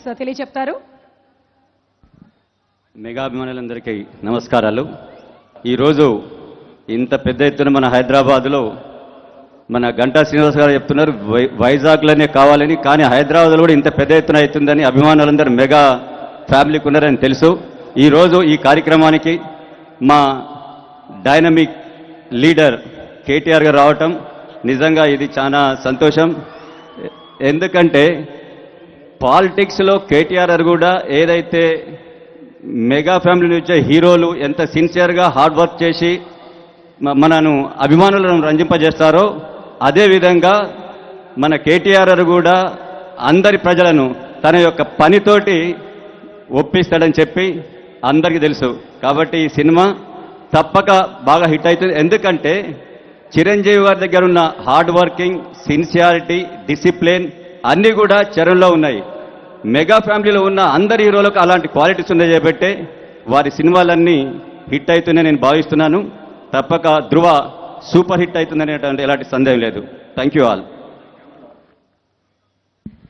Congratulations తెలియచెప్తారు. Mega అభిమానులందరికీ నమస్కారాలు. ఈరోజు ఇంత పెద్ద ఎత్తున మన హైదరాబాద్లో మన గంటా శ్రీనివాస్ గారు చెప్తున్నారు వైజాగ్లోనే కావాలని, కానీ హైదరాబాద్లో కూడా ఇంత పెద్ద ఎత్తున అవుతుందని అభిమానులందరూ మెగా ఫ్యామిలీకి ఉన్నారని తెలుసు. ఈరోజు ఈ కార్యక్రమానికి మా డైనమిక్ లీడర్ కేటీఆర్ గారు రావటం నిజంగా ఇది చాలా సంతోషం. ఎందుకంటే పాలిటిక్స్లో కేటీఆర్ గారు కూడా ఏదైతే మెగా ఫ్యామిలీ నుంచి హీరోలు ఎంత సిన్సియర్గా హార్డ్ వర్క్ చేసి మనను అభిమానులను రంజింపజేస్తారో అదేవిధంగా మన కేటీఆర్ గారు కూడా అందరి ప్రజలను తన యొక్క పనితోటి ఒప్పిస్తాడని చెప్పి అందరికీ తెలుసు. కాబట్టి ఈ సినిమా తప్పక బాగా హిట్ అవుతుంది. ఎందుకంటే చిరంజీవి గారి దగ్గర ఉన్న హార్డ్ వర్కింగ్, సిన్సియారిటీ, డిసిప్లిన్ అన్నీ కూడా చరణంలో ఉన్నాయి. మెగా ఫ్యామిలీలో ఉన్న అందరి హీరోలకు అలాంటి క్వాలిటీస్ ఉన్నాయి కాబట్టి వారి సినిమాలన్నీ హిట్ అవుతున్నాయని నేను భావిస్తున్నాను. తప్పక ధృవ సూపర్ హిట్ అవుతుందనేటువంటి ఎలాంటి సందేహం లేదు. Thank you all.